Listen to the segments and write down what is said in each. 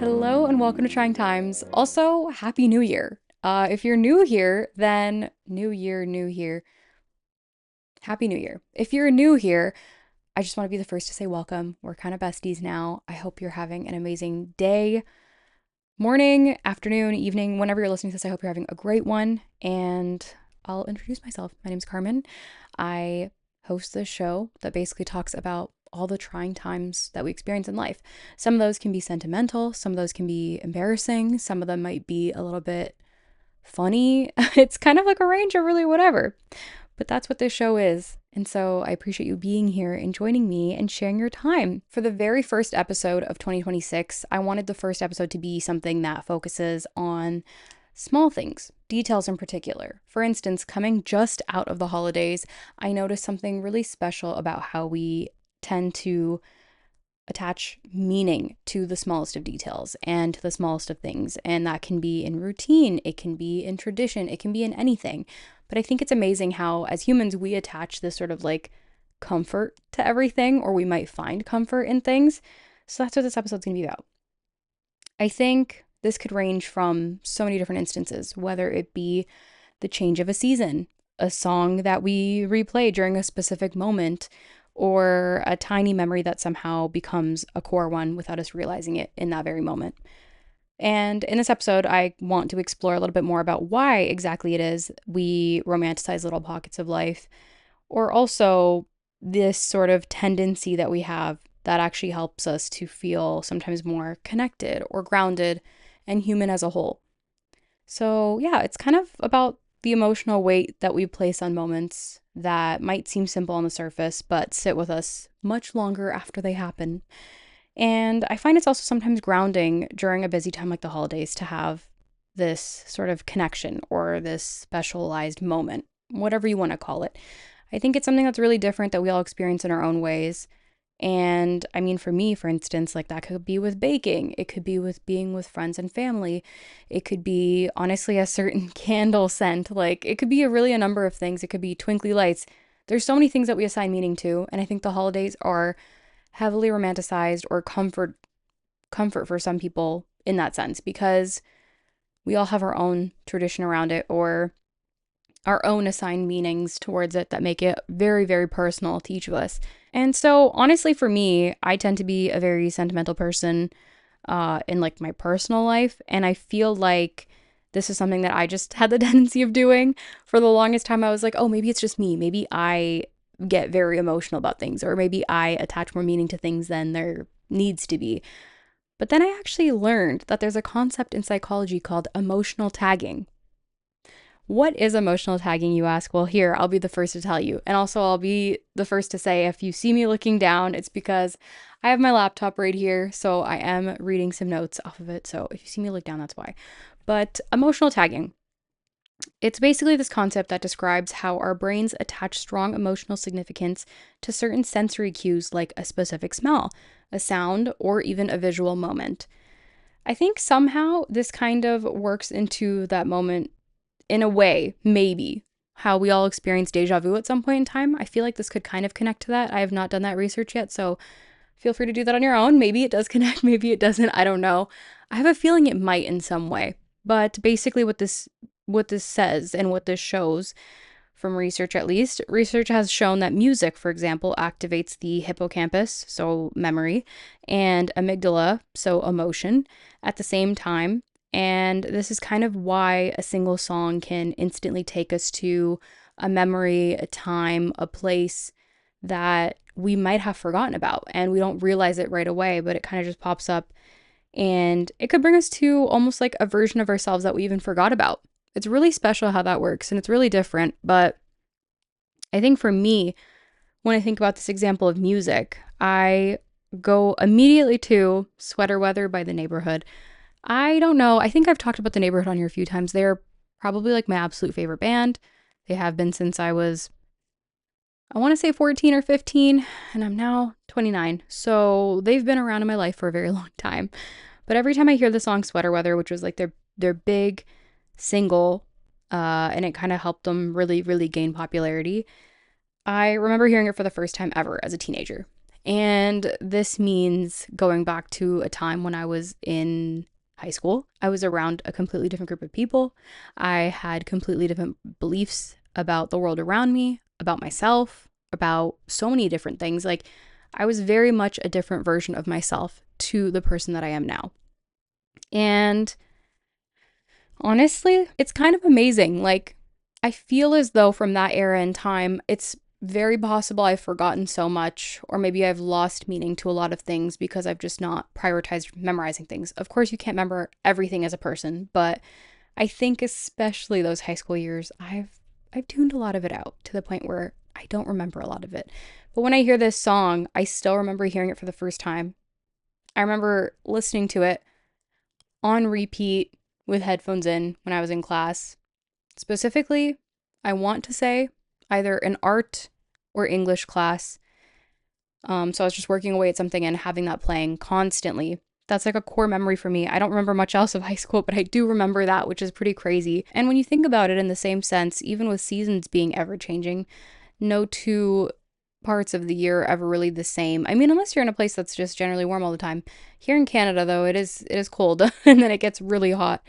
Hello and welcome to Trying Times. Also, Happy New Year. If you're new here, then New Year, New Year. Happy New Year. If you're new here, I just want to be the first to say welcome. We're kind of besties now. I hope you're having an amazing day, morning, afternoon, evening, whenever you're listening to this. I hope you're having a great one. And I'll introduce myself. My name's Carmen. I host this show that basically talks about all the trying times that we experience in life. Some of those can be sentimental, some of those can be embarrassing, some of them might be a little bit funny. It's kind of like a range of really whatever. But that's what this show is. And so I appreciate you being here and joining me and sharing your time. For the very first episode of 2026, I wanted the first episode to be something that focuses on small things, details in particular. For instance, coming just out of the holidays, I noticed something really special about how we tend to attach meaning to the smallest of details and to the smallest of things. And that can be in routine, it can be in tradition, it can be in anything. But I think it's amazing how, as humans, we attach this sort of like comfort to everything, or we might find comfort in things. So that's what this episode's gonna be about. I think this could range from so many different instances, whether it be the change of a season, a song that we replay during a specific moment, or a tiny memory that somehow becomes a core one without us realizing it in that very moment. And in this episode, I want to explore a little bit more about why exactly it is we romanticize little pockets of life, or also this sort of tendency that we have that actually helps us to feel sometimes more connected or grounded and human as a whole. So, yeah, it's kind of about the emotional weight that we place on moments that might seem simple on the surface, but sit with us much longer after they happen. And I find it's also sometimes grounding during a busy time like the holidays to have this sort of connection or this specialized moment, whatever you want to call it. I think it's something that's really different that we all experience in our own ways. And I mean, for me, for instance, like that could be with baking, it could be with being with friends and family, it could be honestly a certain candle scent, like it could be a number of things. It could be twinkly lights. There's so many things that we assign meaning to, and I think the holidays are heavily romanticized or comfort for some people in that sense because we all have our own tradition around it or our own assigned meanings towards it that make it very, very personal to each of us. And so, honestly, for me, I tend to be a very sentimental person in like my personal life. And I feel like this is something that I just had the tendency of doing for the longest time. I was like, oh, maybe it's just me. Maybe I get very emotional about things, or maybe I attach more meaning to things than there needs to be. But then I actually learned that there's a concept in psychology called emotional tagging. What is emotional tagging, you ask? Well, here, I'll be the first to tell you. And also, I'll be the first to say if you see me looking down, it's because I have my laptop right here. So I am reading some notes off of it. So if you see me look down, that's why. But emotional tagging, it's basically this concept that describes how our brains attach strong emotional significance to certain sensory cues like a specific smell, a sound, or even a visual moment. I think somehow this kind of works into that moment in a way, maybe, how we all experience deja vu at some point in time. I feel like this could kind of connect to that. I have not done that research yet, so feel free to do that on your own. Maybe it does connect, maybe it doesn't. I don't know. I have a feeling it might in some way. But basically what this says and what this shows from research at least, research has shown that music, for example, activates the hippocampus, so memory, and amygdala, so emotion, at the same time. And this is kind of why a single song can instantly take us to a memory, a time, a place that we might have forgotten about. And we don't realize it right away, but it kind of just pops up. And it could bring us to almost like a version of ourselves that we even forgot about. It's really special how that works, and it's really different. But I think for me, when I think about this example of music, I go immediately to Sweater Weather by The Neighborhood. I don't know. I think I've talked about The Neighborhood on here a few times. They're probably like my absolute favorite band. They have been since I was, I want to say 14 or 15, and I'm now 29. So they've been around in my life for a very long time. But every time I hear the song Sweater Weather, which was like their big single, and it kind of helped them really, really gain popularity, I remember hearing it for the first time ever as a teenager. And this means going back to a time when I was in high school. I was around a completely different group of people. I had completely different beliefs about the world around me, about myself, about so many different things. Like, I was very much a different version of myself to the person that I am now. And honestly, it's kind of amazing. Like, I feel as though from that era in time, it's very possible I've forgotten so much, or maybe I've lost meaning to a lot of things because I've just not prioritized memorizing things. Of course, you can't remember everything as a person, but I think especially those high school years, I've tuned a lot of it out to the point where I don't remember a lot of it. But when I hear this song, I still remember hearing it for the first time. I remember listening to it on repeat with headphones in when I was in class. Specifically, I want to say either an art or English class. So I was just working away at something and having that playing constantly. That's like a core memory for me. I don't remember much else of high school, but I do remember that, which is pretty crazy. And when you think about it in the same sense, even with seasons being ever changing, no two parts of the year are ever really the same. I mean, unless you're in a place that's just generally warm all the time. Here in Canada though, it is cold and then it gets really hot.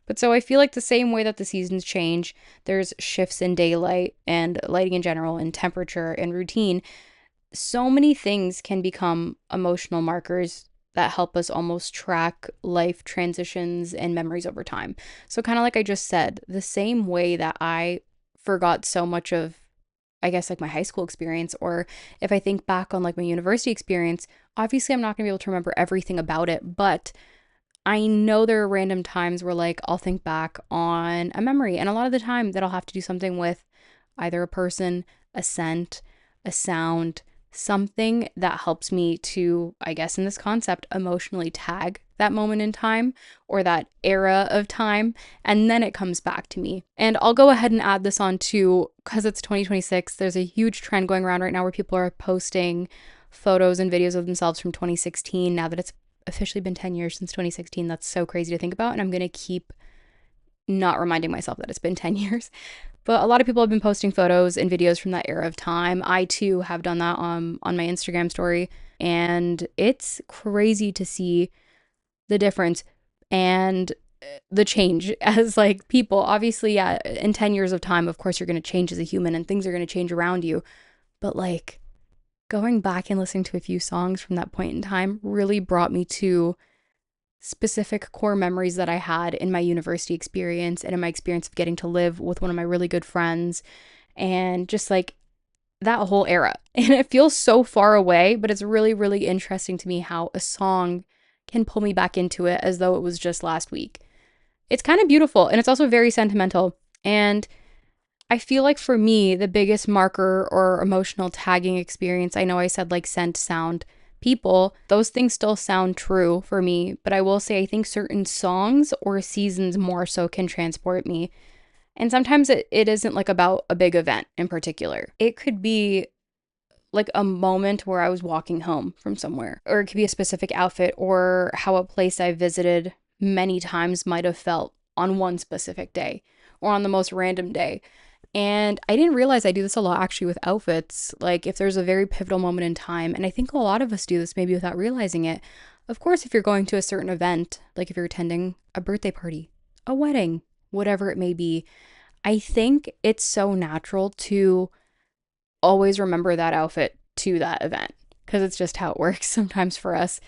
But so I feel like the same way that the seasons change, there's shifts in daylight and lighting in general and temperature and routine. So many things can become emotional markers that help us almost track life transitions and memories over time. So kind of like I just said, the same way that I forgot so much of, I guess, like my high school experience, or if I think back on like my university experience, obviously I'm not going to be able to remember everything about it, but I know there are random times where like I'll think back on a memory, and a lot of the time that'll have to do something with either a person, a scent, a sound, something that helps me to, I guess, in this concept, emotionally tag that moment in time or that era of time, and then it comes back to me. And I'll go ahead and add this on too, because it's 2026. There's a huge trend going around right now where people are posting photos and videos of themselves from 2016 now that it's officially been 10 years since 2016. That's so crazy to think about. And I'm going to keep not reminding myself that it's been 10 years. But a lot of people have been posting photos and videos from that era of time. I too have done that on my Instagram story. And it's crazy to see the difference and the change as like people. Obviously, yeah, in 10 years of time, of course, you're going to change as a human and things are going to change around you. But like going back and listening to a few songs from that point in time really brought me to specific core memories that I had in my university experience and in my experience of getting to live with one of my really good friends and just like that whole era. And it feels so far away, but it's really, really interesting to me how a song can pull me back into it as though it was just last week. It's kind of beautiful and it's also very sentimental. And I feel like for me, the biggest marker or emotional tagging experience, I know I said like scent, sound, people, those things still sound true for me. But I will say, I think certain songs or seasons more so can transport me. And sometimes it isn't like about a big event in particular. It could be like a moment where I was walking home from somewhere, or it could be a specific outfit or how a place I visited many times might have felt on one specific day or on the most random day. And I didn't realize I do this a lot actually with outfits. Like if there's a very pivotal moment in time, and I think a lot of us do this maybe without realizing it. Of course, if you're going to a certain event, like if you're attending a birthday party, a wedding, whatever it may be, I think it's so natural to always remember that outfit to that event because it's just how it works sometimes for us.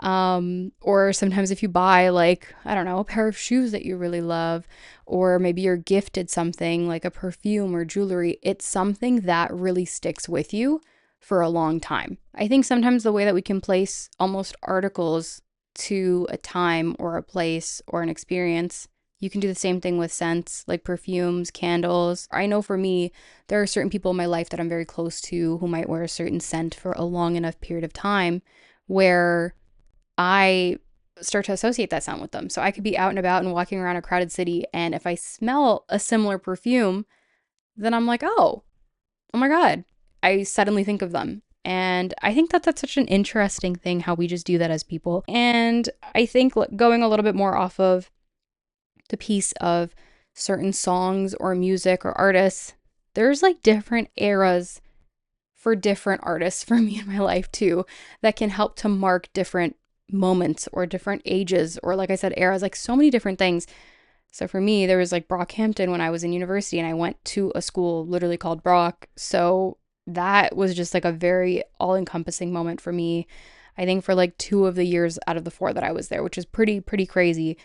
Or sometimes if you buy like, I don't know, a pair of shoes that you really love, or maybe you're gifted something like a perfume or jewelry, it's something that really sticks with you for a long time. I think sometimes the way that we can place almost articles to a time or a place or an experience, you can do the same thing with scents like perfumes, candles. I know for me, there are certain people in my life that I'm very close to who might wear a certain scent for a long enough period of time where I start to associate that sound with them. So I could be out and about and walking around a crowded city, and if I smell a similar perfume, then I'm like, oh my God, I suddenly think of them. And I think that that's such an interesting thing how we just do that as people. And I think going a little bit more off of the piece of certain songs or music or artists, there's like different eras for different artists for me in my life too, that can help to mark different moments or different ages, or like I said, eras, like so many different things. So for me, there was like Brockhampton when I was in university, and I went to a school literally called Brock. So that was just like a very all encompassing moment for me. I think for like 2 of the years out of the 4 that I was there, which is pretty crazy.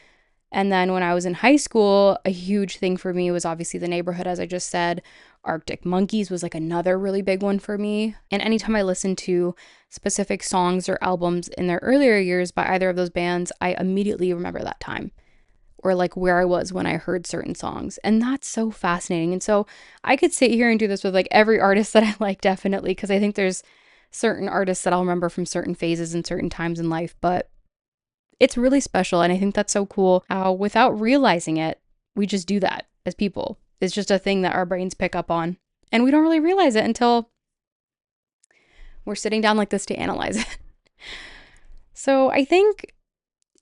And then when I was in high school, a huge thing for me was obviously the neighborhood, as I just said. Arctic Monkeys was like another really big one for me. And anytime I listened to specific songs or albums in their earlier years by either of those bands, I immediately remember that time or like where I was when I heard certain songs. And that's so fascinating. And so I could sit here and do this with like every artist that I like, definitely, because I think there's certain artists that I'll remember from certain phases and certain times in life. But it's really special. And I think that's so cool how without realizing it, we just do that as people. It's just a thing that our brains pick up on. And we don't really realize it until we're sitting down like this to analyze it. So I think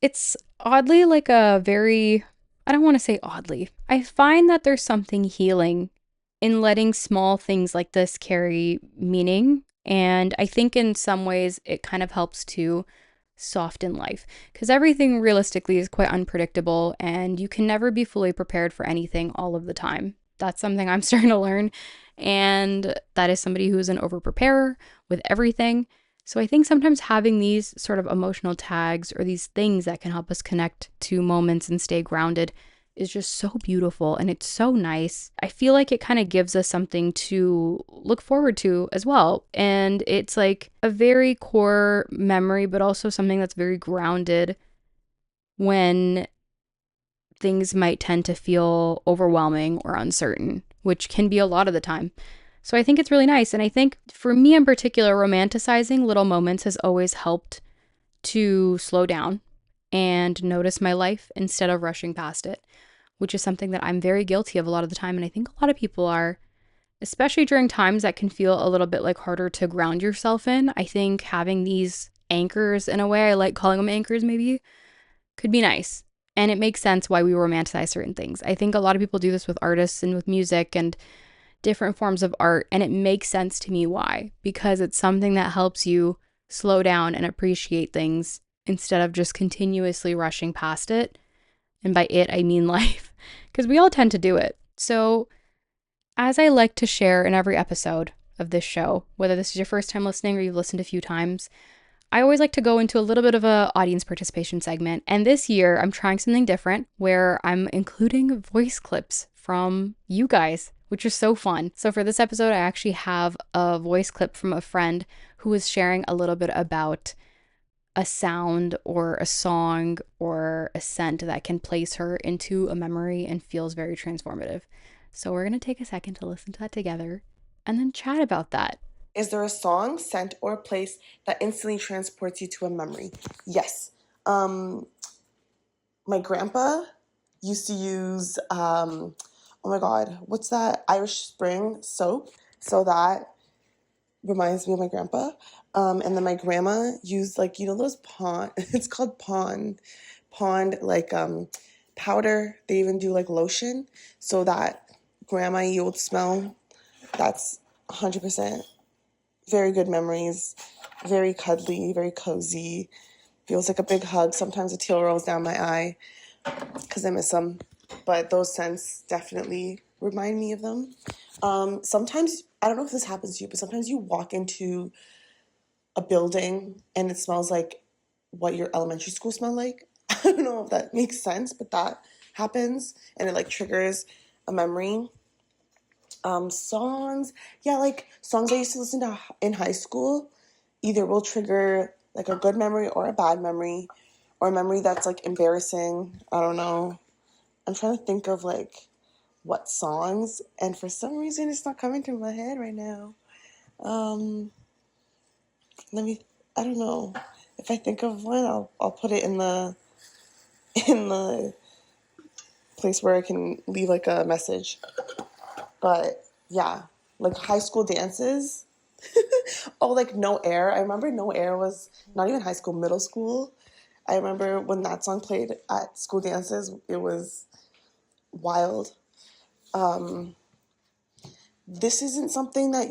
it's oddly like a very, I don't want to say oddly. I find that there's something healing in letting small things like this carry meaning. And I think in some ways it kind of helps to soften life because everything realistically is quite unpredictable and you can never be fully prepared for anything all of the time. That's something I'm starting to learn. And that is somebody who's an over preparer with everything. So I think sometimes having these sort of emotional tags or these things that can help us connect to moments and stay grounded is just so beautiful and it's so nice. I feel like it kind of gives us something to look forward to as well. And it's like a very core memory, but also something that's very grounded when things might tend to feel overwhelming or uncertain, which can be a lot of the time. So I think it's really nice. And I think for me in particular, romanticizing little moments has always helped to slow down and notice my life instead of rushing past it, which is something that I'm very guilty of a lot of the time. And I think a lot of people are, especially during times that can feel a little bit like harder to ground yourself in. I think having these anchors, in a way, I like calling them anchors maybe, could be nice. And it makes sense why we romanticize certain things. I think a lot of people do this with artists and with music and different forms of art. And it makes sense to me why, because it's something that helps you slow down and appreciate things instead of just continuously rushing past it. And by it, I mean life, because we all tend to do it. So, as I like to share in every episode of this show, whether this is your first time listening or you've listened a few times, I always like to go into a little bit of a audience participation segment. And this year, I'm trying something different where I'm including voice clips from you guys, which is so fun. So for this episode, I actually have a voice clip from a friend who was sharing a little bit about a sound or a song or a scent that can place her into a memory and feels very transformative. So we're going to take a second to listen to that together and then chat about that. Is there a song, scent, or place that instantly transports you to a memory? Yes. My grandpa used to use, oh my God, what's that? Irish Spring soap. So that reminds me of my grandpa. And then my grandma used like, those pond, it's called pond, like powder. They even do like lotion. So that grandma yield smell, that's 100%. Very good memories, very cuddly, very cozy. Feels like a big hug. Sometimes a tear rolls down my eye because I miss them. But those scents definitely remind me of them. Sometimes, I don't know if this happens to you, but sometimes you walk into a building and it smells like what your elementary school smelled like. I don't know if that makes sense, but that happens and it like triggers a memory. Songs, yeah, like songs I used to listen to in high school either will trigger like a good memory or a bad memory or a memory that's like embarrassing. I don't know. I'm trying to think of like what songs, and for some reason it's not coming to my head right now. Let me, I don't know. If I think of one, I'll put it in the place where I can leave like a message. But yeah, like high school dances. Oh, like No Air. I remember No Air was not even high school, middle school. I remember when that song played at school dances, it was wild. this isn't something that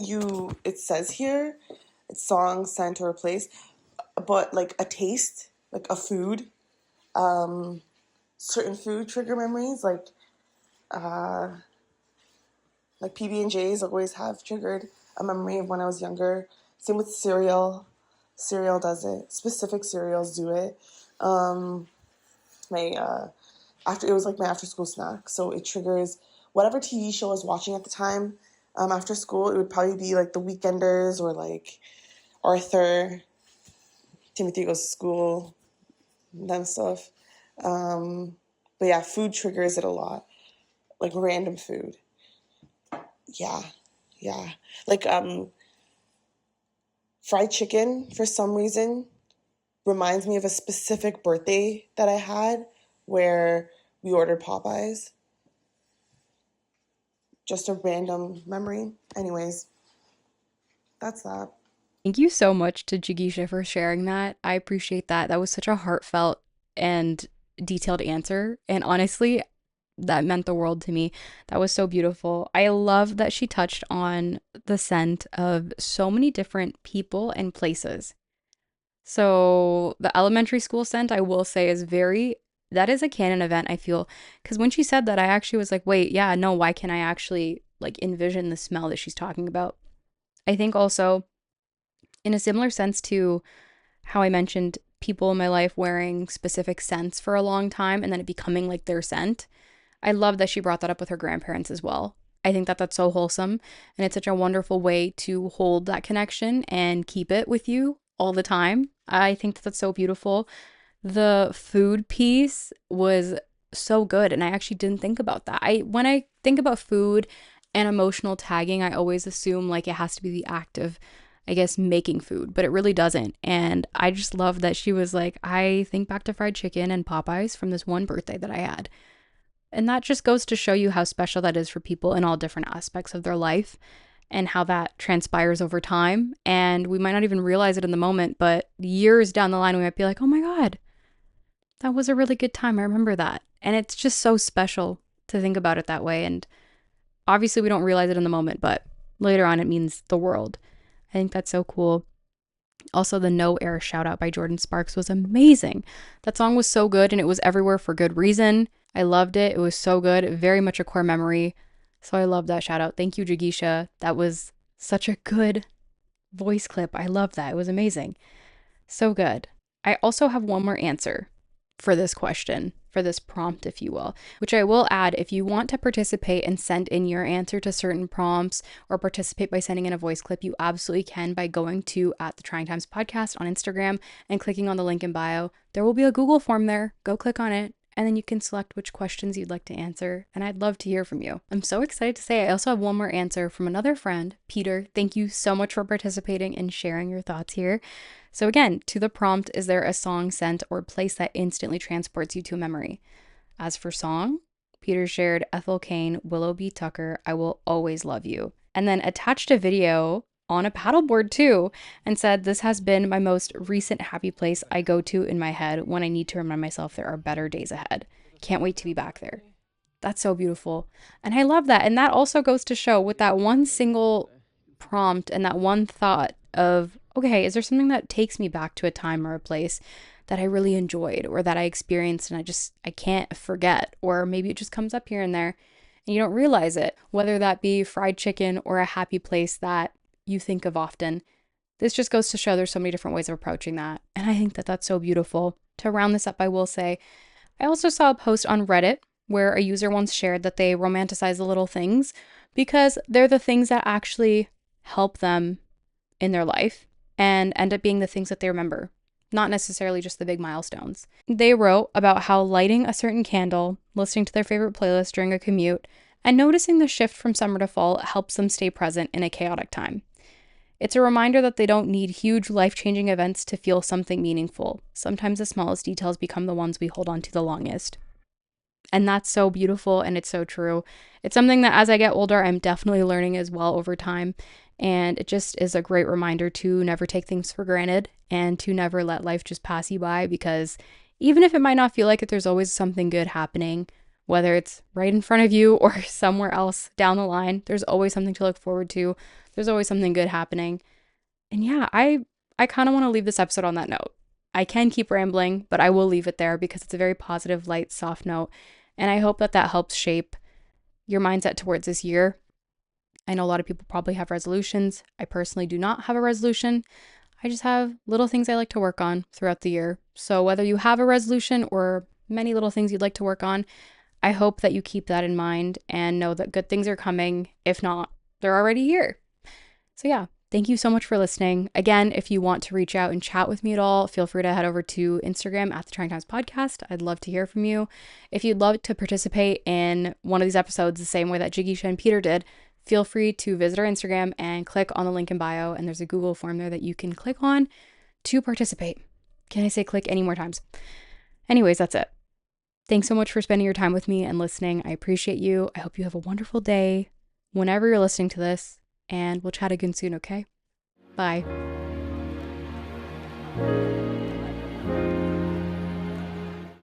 it says here, it's song, scent, or a place, but like a taste, like a food, certain food trigger memories, uh, like PB and J's always have triggered a memory of when I was younger. Same with cereal. Cereal does it. Specific cereals do it. My after It was like my after school snack, so it triggers whatever TV show I was watching at the time. After school, it would probably be like The Weekenders or like Arthur, Timothy Goes to School, them stuff. But yeah, food triggers it a lot, like random food. Yeah, yeah, like fried chicken for some reason reminds me of a specific birthday that I had where we ordered Popeyes. Just a random memory. Anyways, that's that. Thank you so much to Jigisha for sharing that. I appreciate that. That was such a heartfelt and detailed answer. And honestly, that meant the world to me. That was so beautiful. I love that she touched on the scent of so many different people and places. So, the elementary school scent, I will say, that is a canon event, I feel. Because when she said that, I actually was like, wait, yeah, no, why can't I actually like envision the smell that she's talking about? I think also, in a similar sense to how I mentioned people in my life wearing specific scents for a long time and then it becoming like their scent. I love that she brought that up with her grandparents as well. I think that that's so wholesome and it's such a wonderful way to hold that connection and keep it with you all the time. I think that that's so beautiful. The food piece was so good and I actually didn't think about that. I When I think about food and emotional tagging, I always assume like it has to be the act of I guess making food, but it really doesn't. And I just love that she was like, I think back to fried chicken and Popeyes from this one birthday that I had. And that just goes to show you how special that is for people in all different aspects of their life and how that transpires over time. And we might not even realize it in the moment, but years down the line, we might be like, oh my God, that was a really good time. I remember that. And it's just so special to think about it that way. And obviously, we don't realize it in the moment, but later on, it means the world. I think that's so cool. Also, the No Air shout out by Jordan Sparks was amazing. That song was so good and it was everywhere for good reason. I loved it. It was so good. Very much a core memory. So I love that shout out. Thank you, Jagisha. That was such a good voice clip. I love that. It was amazing. So good. I also have one more answer for this question, for this prompt, if you will, which I will add if you want to participate and send in your answer to certain prompts or participate by sending in a voice clip, you absolutely can by going to at the Trying Times Podcast on Instagram and clicking on the link in bio. There will be a Google form there. Go click on it. And then you can select which questions you'd like to answer. And I'd love to hear from you. I'm so excited to say I also have one more answer from another friend, Peter. Thank you so much for participating and sharing your thoughts here. So, again, to the prompt, is there a song, scent, or place that instantly transports you to a memory? As for song, Peter shared Ethel Cain, Willow B. Tucker, I Will Always Love You. And then attached a video on a paddleboard too and said, this has been my most recent happy place I go to in my head when I need to remind myself there are better days ahead. Can't wait to be back there. That's so beautiful. And I love that. And that also goes to show with that one single prompt and that one thought of, okay, is there something that takes me back to a time or a place that I really enjoyed or that I experienced and I can't forget, or maybe it just comes up here and there and you don't realize it, whether that be fried chicken or a happy place that you think of often. This just goes to show there's so many different ways of approaching that. And I think that that's so beautiful. To round this up, I will say, I also saw a post on Reddit where a user once shared that they romanticize the little things because they're the things that actually help them in their life and end up being the things that they remember, not necessarily just the big milestones. They wrote about how lighting a certain candle, listening to their favorite playlist during a commute, and noticing the shift from summer to fall helps them stay present in a chaotic time. It's a reminder that they don't need huge life-changing events to feel something meaningful. Sometimes the smallest details become the ones we hold on to the longest. And that's so beautiful and it's so true. It's something that as I get older, I'm definitely learning as well over time. And it just is a great reminder to never take things for granted and to never let life just pass you by, because even if it might not feel like it, there's always something good happening whether it's right in front of you or somewhere else down the line. There's always something to look forward to. There's always something good happening. And yeah, I kind of want to leave this episode on that note. I can keep rambling, but I will leave it there because it's a very positive, light, soft note. And I hope that that helps shape your mindset towards this year. I know a lot of people probably have resolutions. I personally do not have a resolution. I just have little things I like to work on throughout the year. So whether you have a resolution or many little things you'd like to work on, I hope that you keep that in mind and know that good things are coming. If not, they're already here. So yeah, thank you so much for listening. Again, if you want to reach out and chat with me at all, feel free to head over to Instagram at the Trying Times Podcast. I'd love to hear from you. If you'd love to participate in one of these episodes the same way that Jigisha and Peter did, feel free to visit our Instagram and click on the link in bio. And there's a Google form there that you can click on to participate. Can I say click any more times? Anyways, that's it. Thanks so much for spending your time with me and listening. I appreciate you. I hope you have a wonderful day whenever you're listening to this, and we'll chat again soon, okay? Bye.